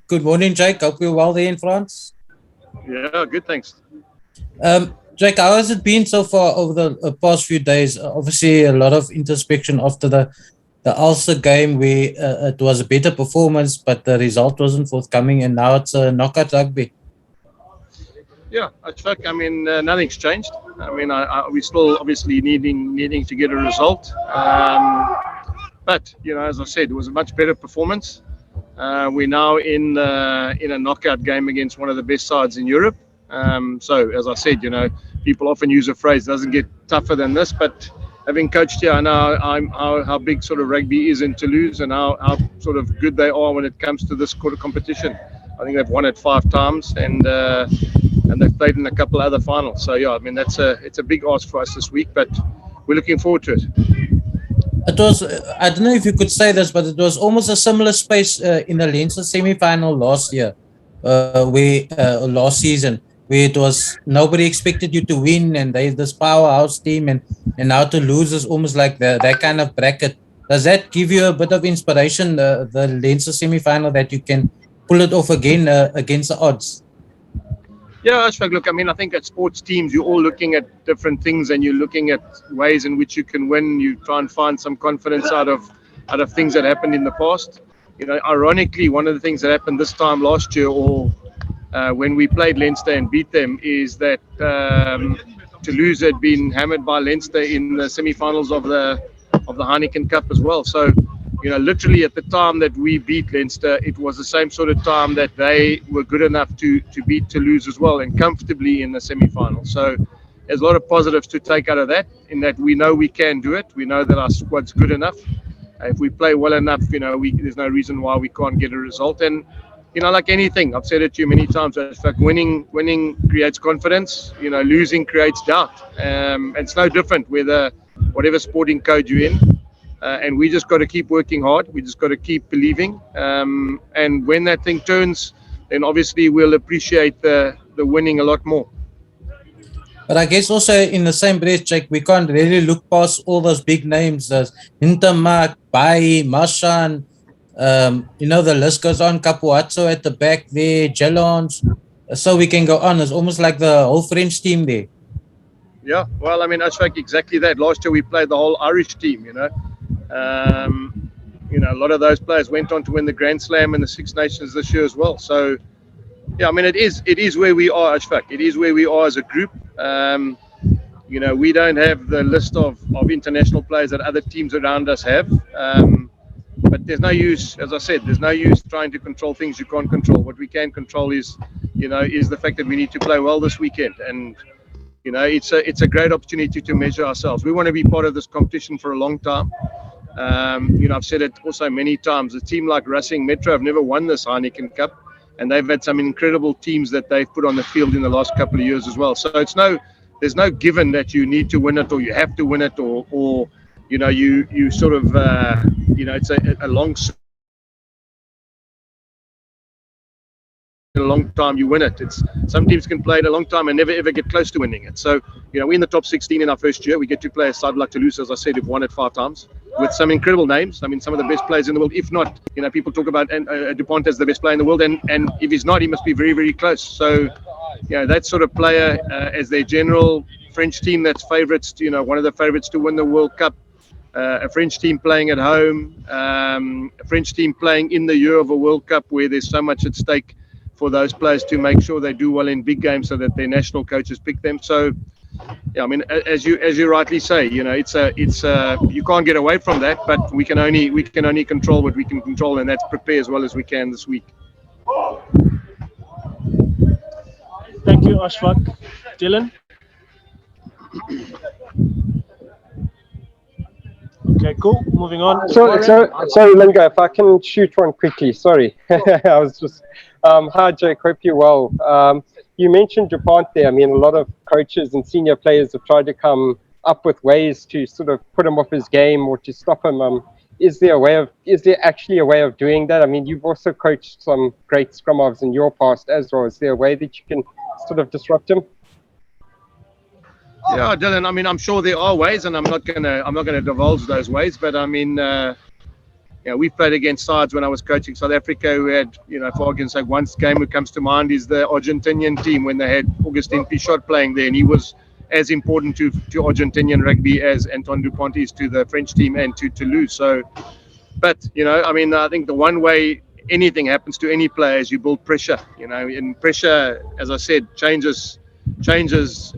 Good morning, Jake. Hope you're well there in France. Yeah, good, thanks. Jake, how has it been so far over the past few days? Obviously, a lot of introspection after the Ulster game where it was a better performance, but the result wasn't forthcoming, and now it's a knockout rugby. Yeah, I mean, nothing's changed. I mean, we still obviously needing to get a result. But as I said, it was a much better performance. We're now in a knockout game against one of the best sides in Europe. So, as I said, people often use a phrase, doesn't get tougher than this. But having coached here, I know how big sort of rugby is in Toulouse and how sort of good they are when it comes to this sort of competition. I think they've won it 5 times and they've played in a couple of other finals. So yeah, I mean it's a big ask for us this week, but we're looking forward to it. It was, I don't know if you could say this, but it was almost a similar space in the Leinster semi-final last year, last season, where it was nobody expected you to win, and there's this powerhouse team, and now to lose is almost like that kind of bracket. Does that give you a bit of inspiration, the Leinster semi-final, that you can pull it off again against the odds? Yeah, Ashfaq, look, I mean, I think at sports teams, you're all looking at different things and you're looking at ways in which you can win. You try and find some confidence out of things that happened in the past. Ironically, one of the things that happened this time last year, or when we played Leinster and beat them, is that Toulouse had been hammered by Leinster in the semi-finals of the Heineken Cup as well. So, literally at the time that we beat Leinster, it was the same sort of time that they were good enough to beat Toulouse as well, and comfortably in the semi-final. So there's a lot of positives to take out of that, in that we know we can do it. We know that our squad's good enough. If we play well enough, there's no reason why we can't get a result. And, like anything, I've said it to you many times, in fact, winning creates confidence, losing creates doubt. And it's no different whatever sporting code you're in. And we just got to keep working hard. We just got to keep believing. And when that thing turns, then obviously we'll appreciate the winning a lot more. But I guess also in the same breath, Jake, we can't really look past all those big names as Intermark, Bai, Marshan. The list goes on. Capuazzo at the back there, Jellons. So we can go on. It's almost like the whole French team there. Yeah, well, I mean, Ashfaq, exactly that. Last year we played the whole Irish team, a lot of those players went on to win the Grand Slam and the Six Nations this year as well. So, yeah, I mean, it is where we are, Ashfaq. It is where we are as a group. We don't have the list of international players that other teams around us have. But there's no use, as I said, there's no use trying to control things you can't control. What we can control is the fact that we need to play well this weekend. And, it's a great opportunity to measure ourselves. We want to be part of this competition for a long time. I've said it also many times. A team like Racing Metro have never won this Heineken Cup, and they've had some incredible teams that they've put on the field in the last couple of years as well. So there's no given that you need to win it or you have to win it or you sort of it's a long. In a long time you win it. Some teams can play it a long time and never ever get close to winning it. So we're in the top 16 in our first year. We get to play a side like Toulouse, as I said, who've won it 5 times with some incredible names. I mean, some of the best players in the world. If not, people talk about Dupont as the best player in the world, and if he's not, he must be very, very close. So that sort of player as their general French team that's favourites, one of the favourites to win the World Cup. A French team playing at home, a French team playing in the year of a World Cup where there's so much at stake for those players to make sure they do well in big games so that their national coaches pick them. So, yeah, I mean, as you rightly say, it's you can't get away from that, but we can only control what we can control, and that's prepare as well as we can this week. Thank you, Ashfaq. Dylan? Okay, cool. Moving on. Sorry, Lingo, if I can shoot one quickly. Sorry. I was just... hi, Jake. Hope you're well. You mentioned Dupont there. I mean, a lot of coaches and senior players have tried to come up with ways to sort of put him off his game or to stop him. Is there actually a way of doing that? I mean, you've also coached some great scrum halves in your past as well. Is there a way that you can sort of disrupt him? Yeah, Dylan. I mean, I'm sure there are ways, and I'm not gonna divulge those ways. But I mean, we've played against sides when I was coaching South Africa who had, for argument's sake, one game that comes to mind is the Argentinian team when they had Augustin Pichot playing there, and he was as important to Argentinian rugby as Antoine Dupont is to the French team and to Toulouse. So, but, I think the one way anything happens to any player is you build pressure, and pressure, as I said, changes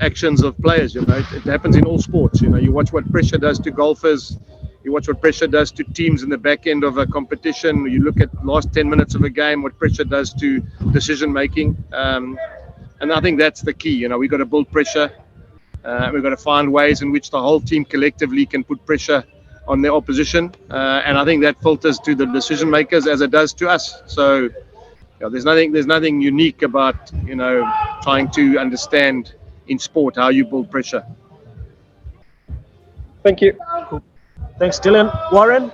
actions of players. It happens in all sports. You watch what pressure does to golfers. You watch what pressure does to teams in the back end of a competition. You look at the last 10 minutes of a game, what pressure does to decision making. And I think that's the key. We've got to build pressure. We've got to find ways in which the whole team collectively can put pressure on their opposition. And I think that filters to the decision makers as it does to us. So there's nothing unique about, trying to understand in sport how you build pressure. Thank you. Cool. Thanks, Dylan. Warren?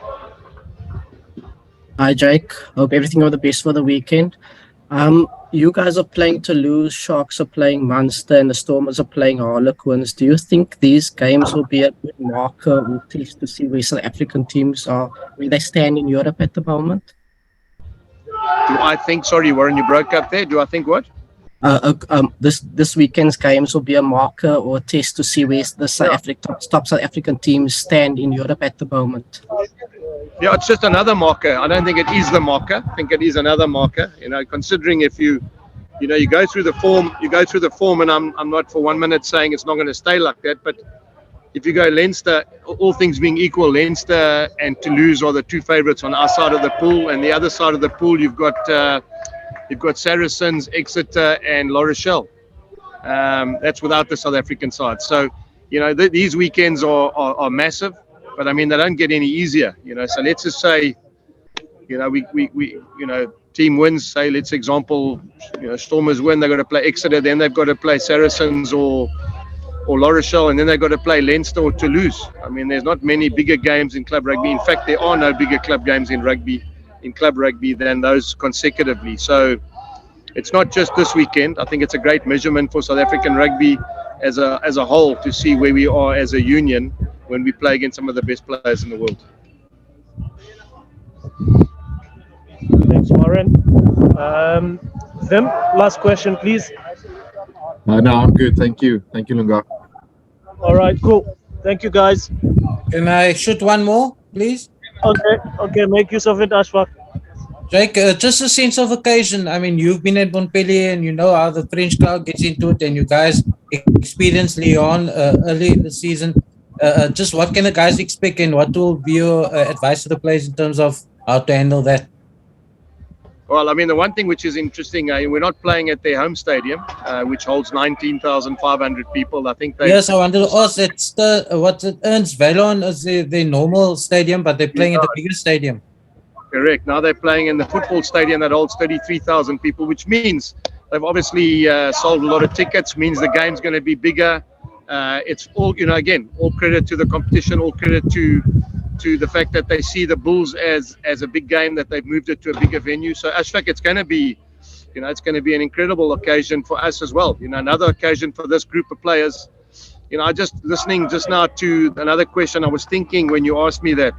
Hi, Jake. Hope everything all the best for the weekend. You guys are playing Toulouse, Sharks are playing Munster, and the Stormers are playing Harlequins. Do you think these games will be a good marker or test to see where South African teams are, where they stand in Europe at the moment? Do I think, sorry, Warren, you broke up there. Do I think what? This weekend's games will be a marker or a test to see where the top South African teams stand in Europe at the moment. Yeah, it's just another marker. I don't think it is the marker. I think it is another marker. Considering if you go through the form, and I'm not for 1 minute saying it's not going to stay like that, but if you go Leinster, all things being equal, Leinster and Toulouse are the two favourites on our side of the pool, and the other side of the pool you've got Saracens, Exeter, and La Rochelle. That's without the South African side. So, these weekends are massive, but I mean they don't get any easier. So let's just say, we team wins. Say, let's example, Stormers win. They've got to play Exeter, then they've got to play Saracens or La Rochelle, and then they've got to play Leinster or Toulouse. I mean, there's not many bigger games in club rugby. In fact, there are no bigger club games in club rugby than those consecutively. So it's not just this weekend. I think it's a great measurement for South African rugby as a whole to see where we are as a union when we play against some of the best players in the world. Thanks, Warren. Vim, last question, please. No, I'm good. Thank you. Thank you, Lunga. All right, cool. Thank you, guys. Can I shoot one more, please? Okay, make use of it, Ashfaq. Jake, just a sense of occasion. I mean, you've been at Montpellier and you know how the French crowd gets into it, and you guys experienced Lyon early in the season. Just what can the guys expect, and what will be your advice to the players in terms of how to handle that? Well, I mean, the one thing which is interesting, we're not playing at their home stadium, which holds 19,500 people. I think they. Yes, I wanted to ask. It's it Ernst Vallon is their normal stadium, but they're playing at the bigger stadium. Correct. Now they're playing in the football stadium that holds 33,000 people, which means they've obviously sold a lot of tickets. Means the game's going to be bigger. It's all, again, all credit to the competition, all credit to the fact that they see the Bulls as a big game, that they've moved it to a bigger venue. So Ashfaq, it's going to be, it's going to be an incredible occasion for us as well. Another occasion for this group of players. I just listening just now to another question. I was thinking when you asked me that.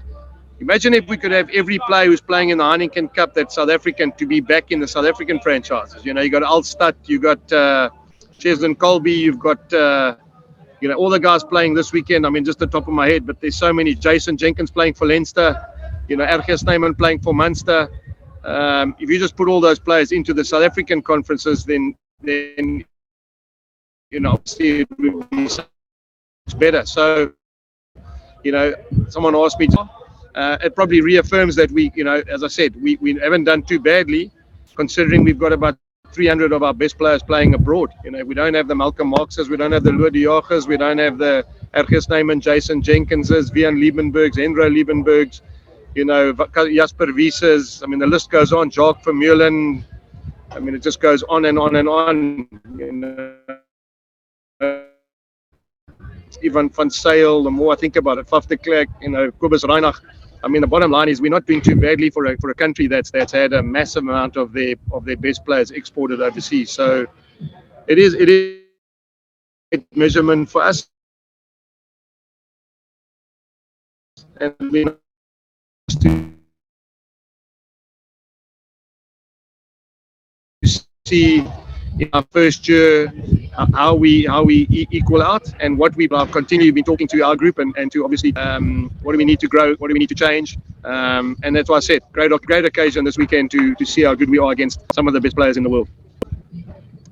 Imagine if we could have every player who's playing in the Heineken Cup that's South African to be back in the South African franchises. You got Alstad, you got Cheslin Colby, you've got all the guys playing this weekend. I mean, just the top of my head, but there's so many. Jason Jenkins playing for Leinster, Erges Snyman playing for Munster. If you just put all those players into the South African conferences, then obviously it would be so much better. So, someone asked me, it probably reaffirms that we, as I said, we haven't done too badly, considering we've got about 300 of our best players playing abroad. We don't have the Malcolm Marxes, we don't have the Lua Diages, we don't have the Erges Snyman, Jason Jenkinses, Vian Liebenbergs, Enro Liebenbergs, Jasper Wieses. I mean, the list goes on. Jacques Vermeulen. I mean, it just goes on and on and on. Ivan van Sail. The more I think about it, Faf de Klerk, Kobus Reinach. I mean, the bottom line is we're not doing too badly for a country that's had a massive amount of their best players exported overseas. So it is a measurement for us, and we see in our first year how we equal out, and what we've continually been talking to our group and to obviously what do we need to grow, what do we need to change, and that's why I said great occasion this weekend to see how good we are against some of the best players in the world.